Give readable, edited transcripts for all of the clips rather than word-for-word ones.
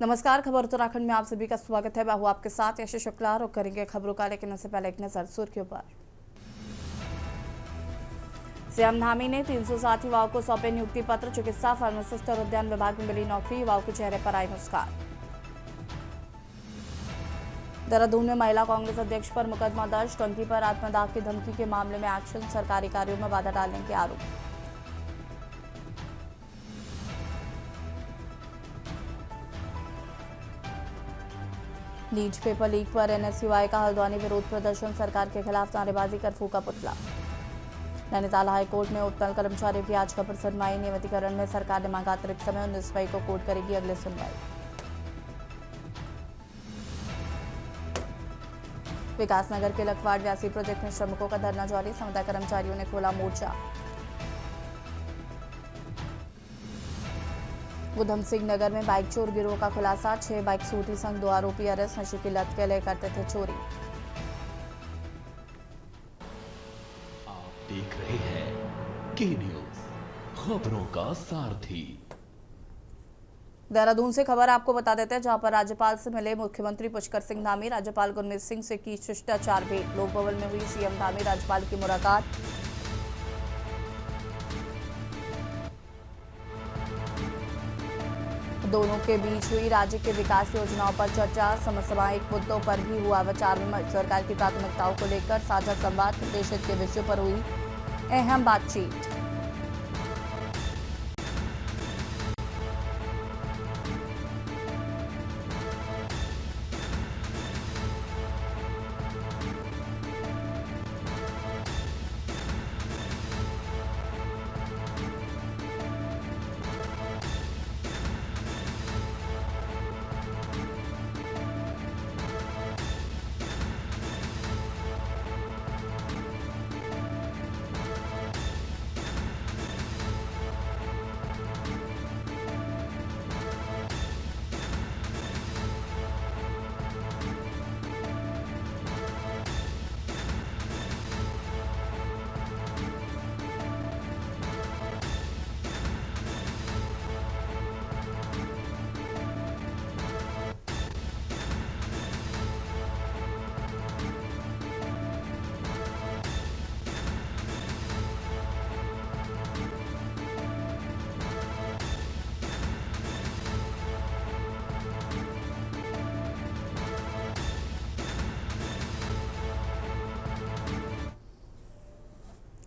नमस्कार, खबर उत्तराखंड में आप सभी का स्वागत है। मैं हूं आपके साथ यशस्वी शुक्ला और करेंगे खबरों का, लेकिन उससे पहले एक नजर सुर्खियों पर। सीएम धामी ने 307 युवाओं को सौंपे नियुक्ति पत्र। चिकित्सा, फार्मासिस्ट और उद्यान विभाग में मिली नौकरी, युवाओं के चेहरे पर आई मुस्कान। देहरादून में महिला कांग्रेस अध्यक्ष पर मुकदमा दर्ज। टंकी पर आत्मदाह की धमकी के मामले में एक्शन, सरकारी कार्यों में बाधा डालने के आरोप। नीट पेपर लीक पर एनएसयूआई का हल्द्वानी विरोध प्रदर्शन, सरकार के खिलाफ नारेबाजी कर फूका पुतला। नैनीताल हाईकोर्ट में उत्पन्न कर्मचारियों की याचिका पर सुनवाई। नियमितीकरण में सरकार ने मांगा अतिरिक्त समय, 19 मई को कोर्ट करेगी अगली सुनवाई। विकासनगर के लखवाड़ व्यासी प्रोजेक्ट में श्रमिकों का धरना जारी, समुदाय कर्मचारियों ने खोला मोर्चा। उधम सिंह नगर में बाइक चोर गिरोह का खुलासा, 6 बाइक सूटी संग 2 आरोपी अरेस्ट, नशे की लत के लिए करते थे चोरी। आप देख रहे हैं के न्यूज, खबरों का सारथी। देहरादून से खबर आपको बता देते हैं, जहां पर राज्यपाल से मिले मुख्यमंत्री पुष्कर सिंह धामी। राज्यपाल गुरमीत सिंह से की शिष्टाचार भेंट। लोक भवन में हुई सीएम धामी राज्यपाल की मुलाकात। दोनों के बीच हुई राज्य के विकास योजनाओं पर चर्चा। समसामयिक मुद्दों पर भी हुआ विचार विमर्श। सरकार की प्राथमिकताओं को लेकर साझा संवाद। देश हित के विषयों पर हुई अहम बातचीत।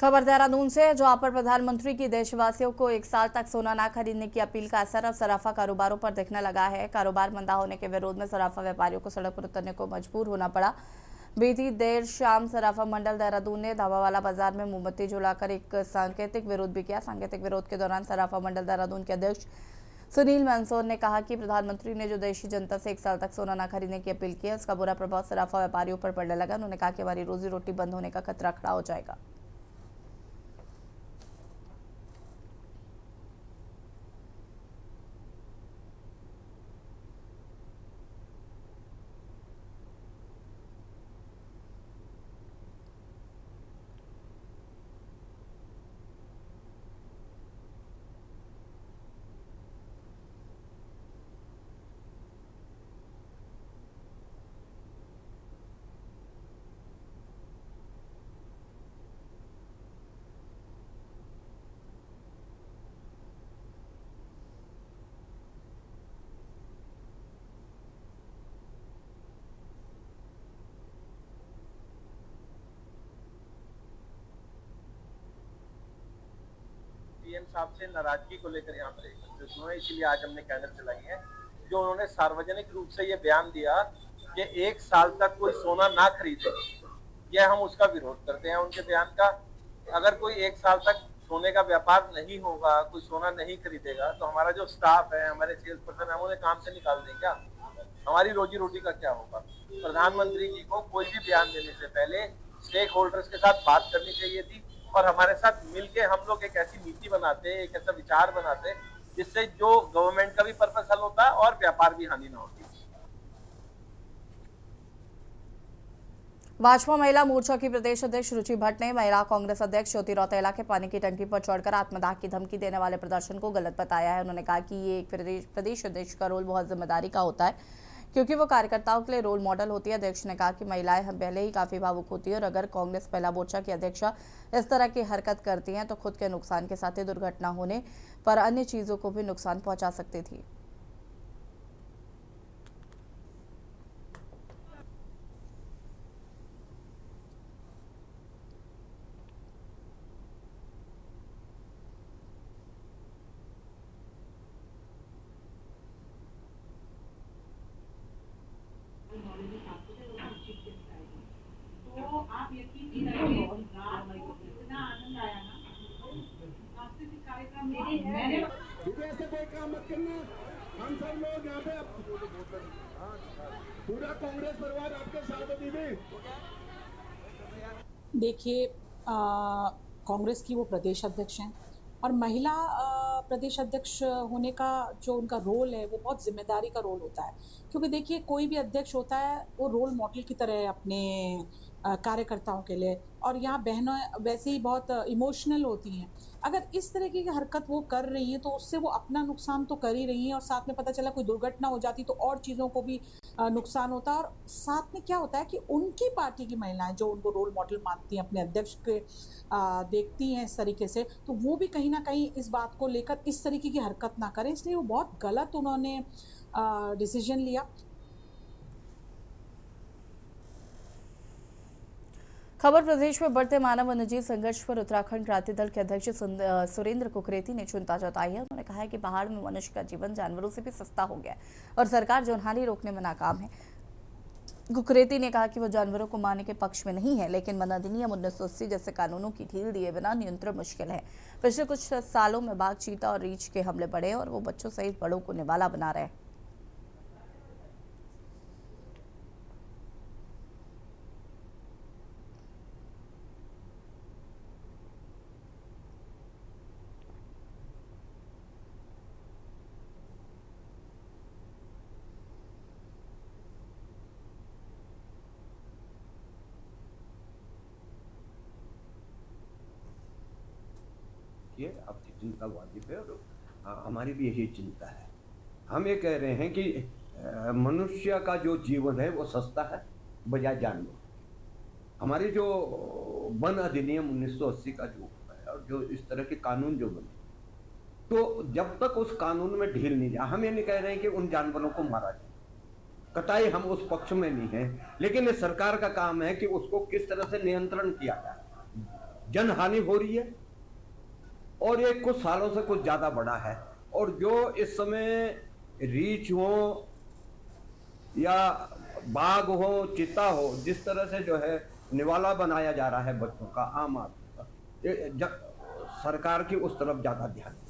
खबर देहरादून से, जहां पर प्रधानमंत्री की देशवासियों को 1 साल तक सोना न खरीदने की अपील का असर अब सराफा कारोबारों पर दिखने लगा है। कारोबार मंदा होने के विरोध में सराफा व्यापारियों को सड़क पर उतरने को मजबूर होना पड़ा। बीती देर शाम सराफा मंडल देहरादून ने धाबावाला बाजार में मोमबत्ती जलाकर एक सांकेतिक विरोध भी किया। सांकेतिक विरोध के दौरान सराफा मंडल देहरादून के अध्यक्ष सुनील मंसूर ने कहा कि प्रधानमंत्री ने जो देशी जनता से 1 साल तक सोना न खरीदने की अपील की है, उसका बुरा प्रभाव सराफा व्यापारियों पर पड़ने लगा। उन्होंने कहा कि हमारी रोजी रोटी बंद होने का खतरा खड़ा हो जाएगा। पीएम साहब से नाराजगी को लेकर यहाँ पर एकत्रित हुए, इसीलिए आज हमने कैंडल जलाई है। जो उन्होंने सार्वजनिक रूप से ये बयान दिया कि 1 साल तक कोई सोना ना खरीदे, यह हम उसका विरोध करते हैं। उनके बयान का, अगर कोई 1 साल तक सोने का व्यापार नहीं होगा, कोई सोना नहीं खरीदेगा, तो हमारा जो स्टाफ है, हमारे सेल्स पर्सन, हम उन्हें काम से निकाल दें क्या? हमारी रोजी रोटी का क्या होगा? प्रधानमंत्री जी को कोई भी बयान देने से पहले स्टेक होल्डर्स के साथ बात करनी चाहिए थी और हमारे साथ मिलके हम लोग एक ऐसी नीति बनाते, एक ऐसा विचार बनाते जिससे जो गवर्नमेंट का भी पर्पस हल होता और व्यापार भी हानि ना होती। भाजपा महिला मोर्चा की प्रदेश अध्यक्ष रुचि भट्ट ने महिला कांग्रेस अध्यक्ष ज्योति रौतेला के पानी की टंकी पर चढ़कर आत्मदाह की धमकी देने वाले प्रदर्शन को गलत बताया है। उन्होंने कहा कि ये एक प्रदेश अध्यक्ष का रोल बहुत जिम्मेदारी का होता है, क्योंकि वो कार्यकर्ताओं के लिए रोल मॉडल होती है। अध्यक्ष ने कहा कि महिलाएं हम पहले ही काफी भावुक होती है और अगर कांग्रेस महिला मोर्चा की अध्यक्षा इस तरह की हरकत करती हैं तो खुद के नुकसान के साथ ही दुर्घटना होने पर अन्य चीजों को भी नुकसान पहुंचा सकती थी। तो आप यकीन नहीं करेंगे, रात को इतना आनंद आया ना, सांस्कृतिक कार्यक्रम मैंने ऐसे कोई काम मत करना। हम सब लोग यहाँ पे पूरा कांग्रेस परिवार आपके साथ है। दीदी देखिए, कांग्रेस की वो प्रदेश अध्यक्ष हैं और महिला प्रदेश अध्यक्ष होने का जो उनका रोल है वो बहुत जिम्मेदारी का रोल होता है, क्योंकि देखिए कोई भी अध्यक्ष होता है वो रोल मॉडल की तरह है अपने कार्यकर्ताओं के लिए, और यहाँ बहनें वैसे ही बहुत इमोशनल होती हैं। अगर इस तरह की हरकत वो कर रही हैं तो उससे वो अपना नुकसान तो कर ही रही हैं, और साथ में पता चला कोई दुर्घटना हो जाती तो और चीज़ों को भी नुकसान होता है। और साथ में क्या होता है कि उनकी पार्टी की महिलाएं जो उनको रोल मॉडल मानती हैं, अपने अध्यक्ष के देखती हैं इस तरीके से, तो वो भी कहीं ना कहीं इस बात को लेकर इस तरीके की हरकत ना करें, इसलिए वो बहुत गलत उन्होंने डिसीजन लिया। खबर प्रदेश में बढ़ते मानव वन्यजीव संघर्ष पर उत्तराखंड क्रांति दल के अध्यक्ष सुरेंद्र कुकरेती ने चिंता जताई है। उन्होंने कहा है कि पहाड़ में मनुष्य का जीवन जानवरों से भी सस्ता हो गया है और सरकार जनहानि रोकने में नाकाम है। कुकरेती ने कहा कि वो जानवरों को मारने के पक्ष में नहीं है, लेकिन वन अधिनियम 1980 जैसे कानूनों की ढील दिए बिना नियंत्रण मुश्किल है। पिछले कुछ सालों में बाघ, चीता और रीछ के हमले बढ़े और वो बच्चों सहित बड़ों को निवाला बना रहे हैं। ये आपकी चिंता वाजिब है और हमारी भी यही चिंता है। हम ये कह रहे हैं कि मनुष्य का जो जीवन है वो सस्ता है बजाय जानवर। हमारी जो वन अधिनियम 1980 का जो है और जो इस तरह के कानून जो बने, तो जब तक उस कानून में ढील नहीं जाए, हम ये नहीं कह रहे हैं कि उन जानवरों को मारा जाए, कतई हम उस पक्ष में नहीं है, लेकिन ये सरकार का काम है कि उसको किस तरह से नियंत्रण किया जाए। जनहानि हो रही है और ये कुछ सालों से कुछ ज्यादा बड़ा है, और जो इस समय रीछ हो या बाघ हो, चीता हो, जिस तरह से जो है निवाला बनाया जा रहा है बच्चों का, आम आदमी का, सरकार की उस तरफ ज्यादा ध्यान है।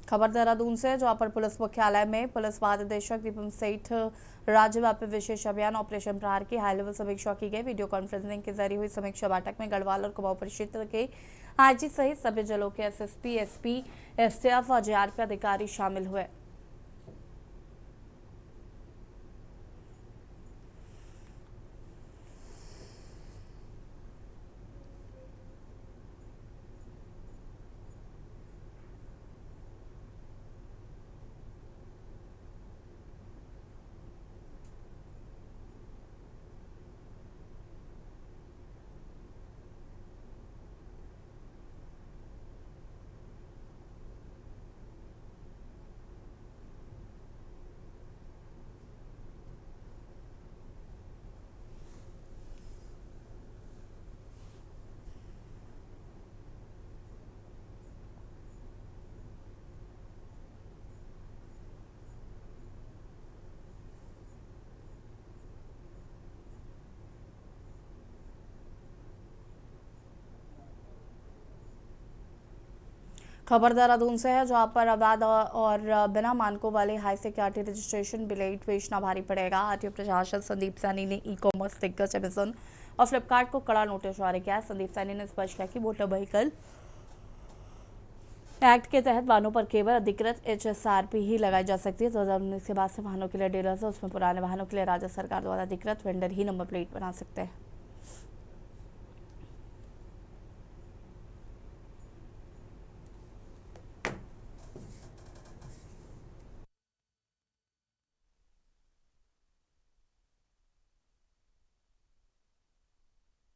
खबर देहरादून से, जहां पर पुलिस मुख्यालय में पुलिस महानिदेशक दीपम सेठ राज्यव्यापी विशेष अभियान ऑपरेशन प्रहार की हाई लेवल समीक्षा की गई। वीडियो कॉन्फ्रेंसिंग के जरिए हुई समीक्षा बैठक में गढ़वाल और कुमाऊं परिक्षेत्र के आईजी सहित सभी जिलों के एसएसपी, एसपी, एसटीएफ और जेआरपी अधिकारी शामिल हुए। खबर देहरादून से है, जहां पर अवैध और बिना मानकों वाले हाई सिक्योरिटी रजिस्ट्रेशन बिलेट बेचना भारी पड़ेगा। आरटीओ प्रशासन संदीप सैनी ने ई कॉमर्स दिग्गज अमेजन और फ्लिपकार्ट को कड़ा नोटिस जारी किया। संदीप सैनी ने स्पष्ट किया कि मोटर व्हीकल एक्ट के तहत वाहनों पर केवल अधिकृत HSRP ही लगाई जा सकती है। 2019 के बाद से वाहनों के लिए डीलर्स है, उसमें पुराने वाहनों के लिए राज्य सरकार द्वारा अधिकृत वेंडर ही नंबर प्लेट बना सकते हैं।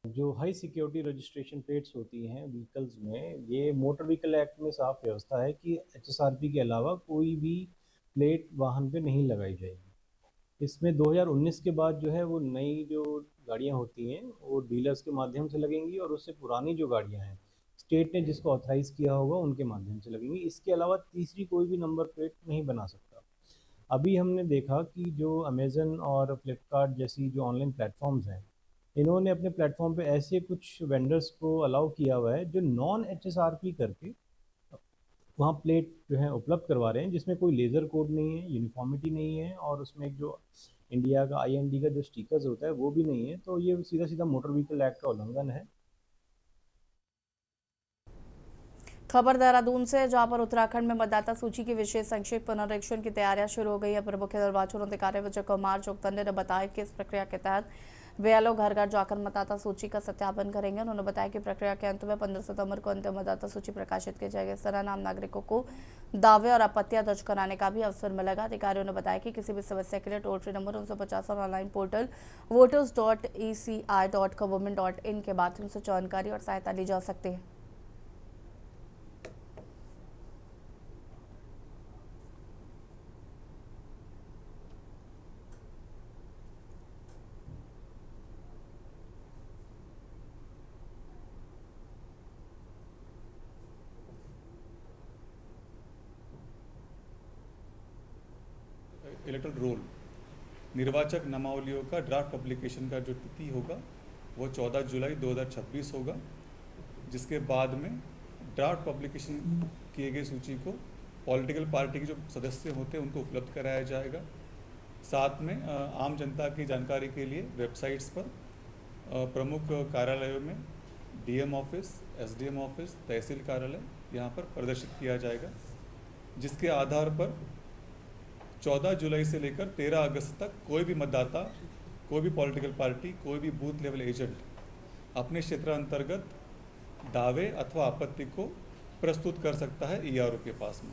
जो हाई सिक्योरिटी रजिस्ट्रेशन प्लेट्स होती हैं व्हीकल्स में, ये मोटर व्हीकल एक्ट में साफ व्यवस्था है कि HSRP के अलावा कोई भी प्लेट वाहन पे नहीं लगाई जाएगी। इसमें 2019 के बाद जो है वो नई जो गाड़ियां होती हैं वो डीलर्स के माध्यम से लगेंगी और उससे पुरानी जो गाड़ियां हैं स्टेट ने जिसको ऑथराइज किया होगा उनके माध्यम से लगेंगी। इसके अलावा तीसरी कोई भी नंबर प्लेट नहीं बना सकता। अभी हमने देखा कि जो अमेज़न और फ्लिपकार्ट जैसी जो ऑनलाइन प्लेटफॉर्म्स हैं, इन्होंने अपने प्लेटफॉर्म पे ऐसे कुछ वेंडर्स को अलाउ किया हुआ है जो नॉन HSRP करके वहाँ प्लेट जो है उपलब्ध करवा रहे हैं, जिसमें कोई लेज़र कोड नहीं है, यूनिफॉर्मिटी नहीं है और उसमें एक जो इंडिया का IND का जो स्टिकर्स होता है वो भी नहीं है। तो ये सीधा सीधा मोटर व्हीकल एक्ट का उल्लंघन है। खबर देहरादून से, जहां पर उत्तराखंड में मतदाता सूची की विशेष संक्षिप्त पुनरीक्षण की तैयारियां शुरू हो गई है। अपर मुख्य निर्वाचन अधिकारी विजय कुमार जोगदंडे ने बताया कि इस प्रक्रिया के तहत BLO घर घर जाकर मतदाता सूची का सत्यापन करेंगे। उन्होंने बताया कि प्रक्रिया के अंत में 15 सितंबर को अंतिम मतदाता सूची प्रकाशित की जाएगी। इस तरह नाम नागरिकों को दावे और आपत्तियां दर्ज कराने का भी अवसर मिलेगा। अधिकारियों ने बताया कि किसी भी समस्या के लिए टोल फ्री नंबर 950 और ऑनलाइन पोर्टल voters.eci.government.in के माध्यम से जानकारी और सहायता ली जा सकती है। इलेक्टोरल रोल निर्वाचक नामावलियों का ड्राफ्ट पब्लिकेशन का जो तिथि होगा वो 14 जुलाई 2026 होगा, जिसके बाद में ड्राफ्ट पब्लिकेशन किए गए सूची को पॉलिटिकल पार्टी के जो सदस्य होते हैं उनको उपलब्ध कराया जाएगा। साथ में आम जनता की जानकारी के लिए वेबसाइट्स पर प्रमुख कार्यालयों में DM ऑफिस, SDM ऑफिस, तहसील कार्यालय यहाँ पर प्रदर्शित किया जाएगा, जिसके आधार पर 14 जुलाई से लेकर 13 अगस्त तक कोई भी मतदाता, कोई भी पॉलिटिकल पार्टी, कोई भी बूथ लेवल एजेंट अपने क्षेत्र अंतर्गत दावे अथवा आपत्ति को प्रस्तुत कर सकता है ERO के पास में।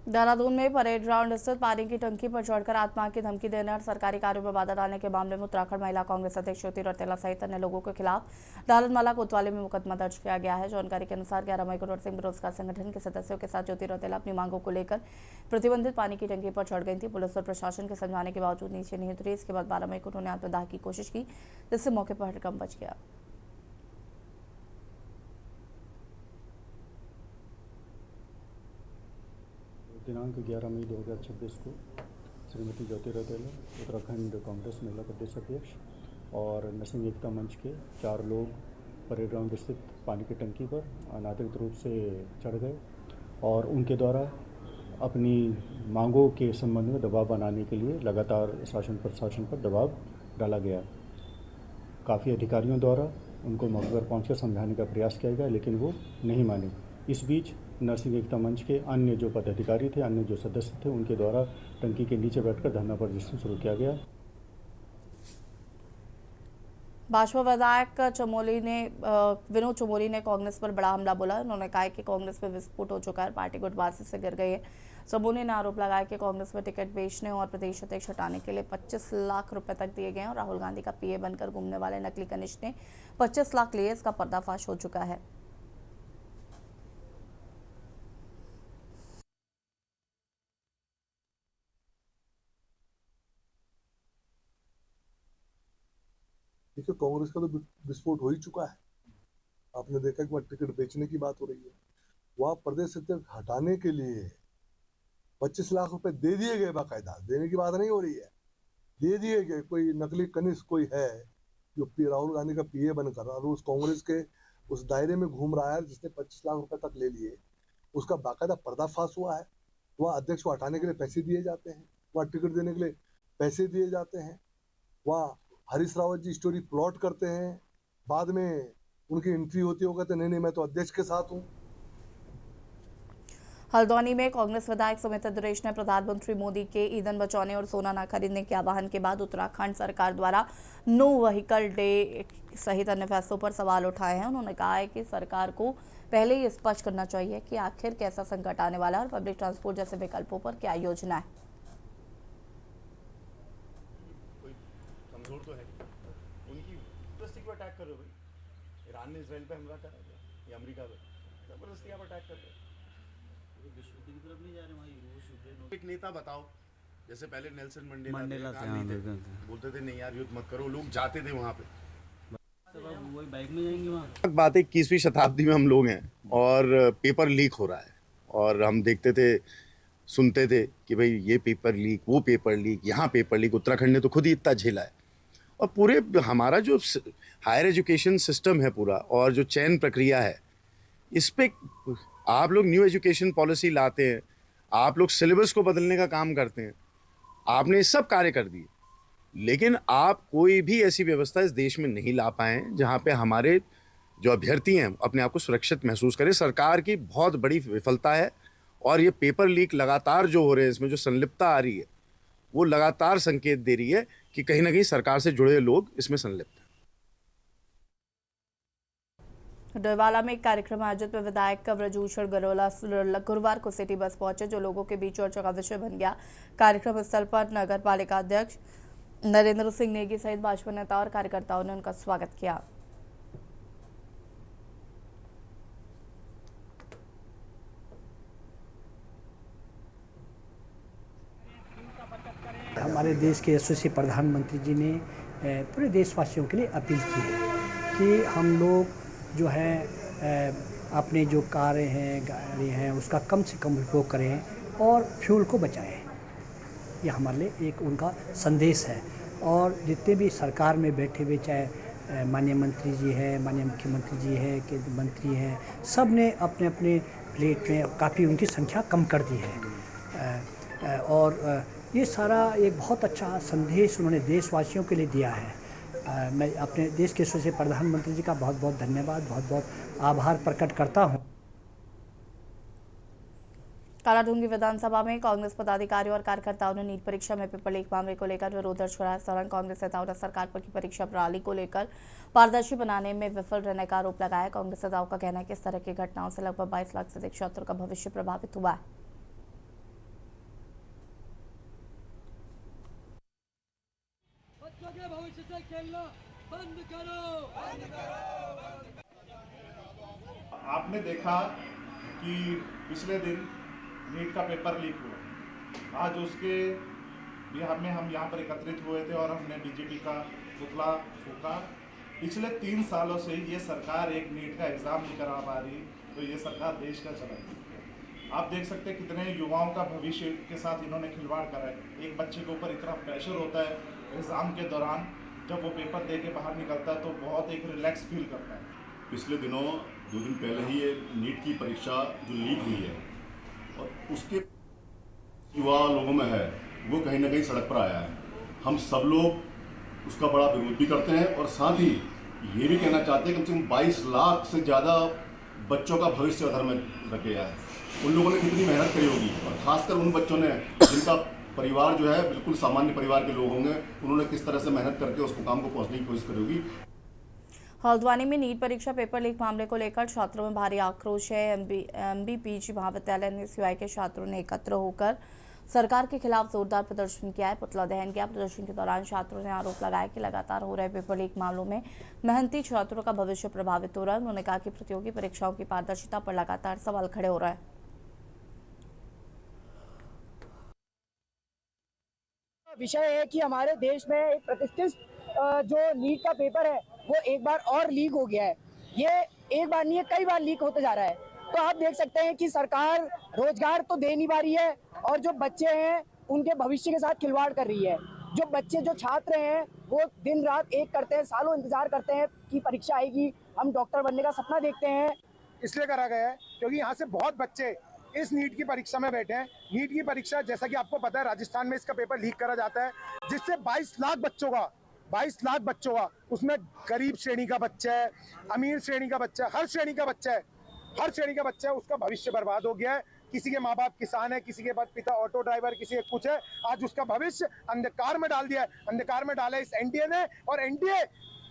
देहरादून में परेड ग्राउंड स्थित पानी की टंकी पर चढ़कर आत्महत्या की धमकी देने और सरकारी कार्यों में बाधा डालने के मामले में उत्तराखंड महिला कांग्रेस अध्यक्ष ज्योति रौतेला सहित अन्य लोगों के खिलाफ दालनमाला कोतवाली में मुकदमा दर्ज किया गया है। जानकारी के अनुसार 11 मई को नरसिंह बेरोजगार संगठन के सदस्यों के साथ ज्योति रौतेला अपनी मांगों को लेकर प्रतिबंधित पानी की टंकी पर चढ़ गई थी। पुलिस और प्रशासन के समझाने के बावजूद नीचे नहीं उतरी। इसके बाद 12 मई को उन्होंने आत्मदाह की कोशिश की, जिससे मौके पर हड़कंप मच गया। दिनांक 11 मई 2026 को श्रीमती ज्योति रौतेला उत्तराखंड कांग्रेस महिला प्रदेश अध्यक्ष और नरसिंह एकता मंच के 4 लोग परेड ग्राउंड स्थित पानी की टंकी पर अनाधिकृत रूप से चढ़ गए और उनके द्वारा अपनी मांगों के संबंध में दबाव बनाने के लिए लगातार शासन प्रशासन पर दबाव डाला गया। काफ़ी अधिकारियों द्वारा उनको मौके पर पहुँचकर समझाने का प्रयास किया गया, लेकिन वो नहीं माने। इस बीच नरसिंह एकता मंच के अन्य जो पदाधिकारी थे, अन्य जो सदस्य थे, उनके द्वारा टंकी के नीचे बैठकर धरना प्रदर्शन शुरू किया गया। भाजपा विधायक विनोद चमोली ने कांग्रेस पर बड़ा हमला बोला। उन्होंने कहा कि कांग्रेस में विस्फोट हो चुका है, पार्टी गुटबाजी से गिर गई है। चमोली ने आरोप लगाया कि कांग्रेस में टिकट बेचने और प्रदेश अध्यक्ष हटाने के लिए 25 लाख रुपए तक दिए गए हैं और राहुल गांधी का पीए बनकर घूमने वाले नकली कनिष्ठ ने 25 लाख लिए। इसका पर्दाफाश हो चुका है। देखिए, कांग्रेस का तो विस्फोट हो ही चुका है। आपने देखा कि वहाँ टिकट बेचने की बात हो रही है। वहाँ प्रदेश अध्यक्ष हटाने के लिए 25 लाख रुपए दे दिए गए, बाकायदा देने की बात नहीं हो रही है, दे दिए गए। कोई नकली कनिष्ठ कोई है जो राहुल गांधी का पीए बनकर और उस कांग्रेस के उस दायरे में घूम रहा है जिसने 25 लाख रुपए तक ले लिए, उसका बाकायदा पर्दाफाश हुआ है। वहाँ अध्यक्ष को हटाने के लिए पैसे दिए जाते हैं, वहाँ टिकट देने के लिए पैसे दिए जाते हैं, वहाँ हरीश रावत जी स्टोरी प्लॉट करते हैं, बाद में उनकी एंट्री होती है, वो कहते नहीं मैं तो अध्यक्ष के साथ हूँ। हल्द्वानी में कांग्रेस विधायक सुमित्रा दुरेश ने प्रधानमंत्री मोदी के ईंधन बचाने और सोना न खरीदने के आह्वान के बाद उत्तराखंड सरकार द्वारा नो व्हीकल डे सहित अन्य फैसलों पर सवाल उठाए हैं। उन्होंने कहा है कि सरकार को पहले ही स्पष्ट करना चाहिए कि आखिर कैसा संकट आने वाला है और पब्लिक ट्रांसपोर्ट जैसे विकल्पों पर क्या योजना है। कमजोर तो है, उनकी जबरदस्ती पर अटैक कर रहे हो भाई। ईरान ने इजराइल पे हमला करा दिया, या अमेरिका पे जबरदस्ती आप अटैक कर रहे हो। एक नेता बताओ, जैसे पहले नेल्सन मंडेला बोलते थे नहीं यार युद्ध मत करो, लोग जाते थे वहाँ पे। वही बाइक में जाएंगे वहाँ। बात 21वीं शताब्दी में हम लोग हैं और पेपर लीक हो रहा है और हम देखते थे, सुनते थे कि भाई ये पेपर लीक, वो पेपर लीक, यहाँ पेपर लीक। उत्तराखंड ने तो खुद ही इतना झेला है और पूरे हमारा जो हायर एजुकेशन सिस्टम है पूरा और जो चयन प्रक्रिया है, इस पे आप लोग न्यू एजुकेशन पॉलिसी लाते हैं, आप लोग सिलेबस को बदलने का काम करते हैं, आपने सब कार्य कर दिए, लेकिन आप कोई भी ऐसी व्यवस्था इस देश में नहीं ला पाए जहाँ पे हमारे जो अभ्यर्थी हैं अपने आप को सुरक्षित महसूस करें। सरकार की बहुत बड़ी विफलता है और ये पेपर लीक लगातार जो हो रहे हैं, इसमें जो संलिप्तता आ रही है, वो लगातार संकेत दे रही है कि कहीं ना कहीं सरकार से जुड़े लोग इसमें संलिप्त हैं। डोईवाला में एक कार्यक्रम आयोजित में विधायक ब्रजभूषण गरोला गुरुवार को सिटी बस पहुंचे, जो लोगों के बीच चर्चा का विषय बन गया। कार्यक्रम स्थल पर नगर पालिका अध्यक्ष नरेंद्र सिंह नेगी सहित भाजपा नेता और कार्यकर्ताओं ने उनका स्वागत किया। हमारे देश के यशस्वी प्रधानमंत्री जी ने पूरे देशवासियों के लिए अपील की है कि हम लोग जो है अपने जो कारें हैं, गाड़ी हैं, उसका कम से कम उपयोग करें और फ्यूल को बचाएं। ये हमारे लिए एक उनका संदेश है। और जितने भी सरकार में बैठे हुए, चाहे माननीय मंत्री जी हैं, माननीय मुख्यमंत्री जी हैं, केंद्रीय मंत्री हैं, सब ने अपने अपने प्लेट में काफ़ी उनकी संख्या कम कर दी है और ये सारा एक बहुत अच्छा संदेश उन्होंने देशवासियों के लिए दिया है। मैं अपने देश के यशस्वी प्रधानमंत्री जी का बहुत बहुत धन्यवाद, बहुत बहुत आभार प्रकट करता हूं। कालाढूंगी विधानसभा में कांग्रेस पदाधिकारियों और कार्यकर्ताओं ने नीट परीक्षा में पेपर लीक मामले को लेकर विरोध दर्ज कराया। इस दौरान कांग्रेस नेताओं ने सरकार पर की परीक्षा प्रणाली को लेकर पारदर्शी बनाने में विफल रहने का आरोप लगाया। कांग्रेस नेताओं का कहना है कि इस तरह की घटनाओं से लगभग 22 लाख से अधिक छात्रों का भविष्य प्रभावित हुआ है। भविष्य से खेलना बंद करो, बंद करो। आपने देखा कि पिछले दिन नीट का पेपर लीक हुआ। आज उसके बिहार में हम यहाँ पर एकत्रित हुए थे और हमने बीजेपी का पुतला फूका। पिछले 3 सालों से ये सरकार एक नीट का एग्ज़ाम नहीं करा पा रही, तो ये सरकार देश का चलाएगी। आप देख सकते हैं कितने युवाओं का भविष्य के साथ इन्होंने खिलवाड़ करा है। एक बच्चे के ऊपर इतना प्रेशर होता है एग्ज़ाम के दौरान, जब वो पेपर दे के बाहर निकलता है तो बहुत एक रिलैक्स फील करता है। पिछले दिनों 2 दिन पहले ही ये नीट की परीक्षा जो लीक हुई है और उसके युवा लोगों में है वो कहीं ना कहीं सड़क पर आया है। हम सब लोग उसका बड़ा विरोध भी करते हैं और साथ ही ये भी कहना चाहते हैं कि कम से कम 22 लाख से ज़्यादा बच्चों का भविष्य अधर में रख गया है। उन लोगों ने कितनी मेहनत करी होगी और ख़ासकर उन बच्चों ने जिनका परिवार जो है बिल्कुल सामान्य परिवार के लोग होंगे, उन्होंने किस तरह से मेहनत करके उस मुकाम को पहुंचने की कोशिश करी होगी। हल्द्वानी में नीट परीक्षा पेपर लीक मामले को लेकर छात्रों में भारी आक्रोश है। MBPG महाविद्यालय ने SUI के छात्रों ने एकत्र होकर सरकार के खिलाफ जोरदार प्रदर्शन किया है, पुतला दहन किया। प्रदर्शन के दौरान छात्रों ने आरोप लगाया कि लगातार हो रहे पेपर लीक मामलों में मेहनती छात्रों का भविष्य प्रभावित हो रहा है। उन्होंने कहा कि प्रतियोगी परीक्षाओं की पारदर्शिता पर लगातार सवाल खड़े हो रहे हैं। विषय है कि हमारे देश में एक प्रतिष्ठित जो नीट का पेपर है वो एक बार और लीक हो गया है। ये एक बार नहीं है, कई बार लीक होते जा रहा है। तो आप देख सकते हैं कि सरकार रोजगार तो दे नहीं पा रही है और जो बच्चे हैं उनके भविष्य के साथ खिलवाड़ कर रही है। जो बच्चे जो छात्र हैं वो दिन रात एक करते हैं, सालों इंतजार करते हैं कि परीक्षा आएगी, हम डॉक्टर बनने का सपना देखते हैं। इसलिए करा गया है क्योंकि यहाँ से बहुत बच्चे इस नीट की परीक्षा में बैठे हैं। नीट की परीक्षा जैसा कि आपको पता है राजस्थान में इसका पेपर लीक करा जाता है, जिससे 22 लाख बच्चों का उसमें गरीब श्रेणी का बच्चा है, अमीर श्रेणी का बच्चा है, हर श्रेणी का बच्चा है, उसका भविष्य बर्बाद हो गया है। किसी के माँ बाप किसान है, किसी के पिता ऑटो ड्राइवर, किसी के कुछ है, आज उसका भविष्य अंधकार में डाल दिया है। अंधकार में डाला इस एनडीए ने, और एनडीए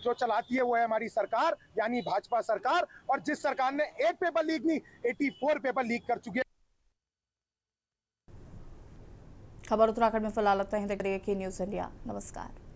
जो चलाती है वो है हमारी सरकार यानी भाजपा सरकार। और जिस सरकार ने एक पेपर लीक नहीं 84 पेपर लीक कर चुकी है। खबर उत्तराखंड में फिलहाल इतना ही। देख रही है की न्यूज़ इंडिया। नमस्कार।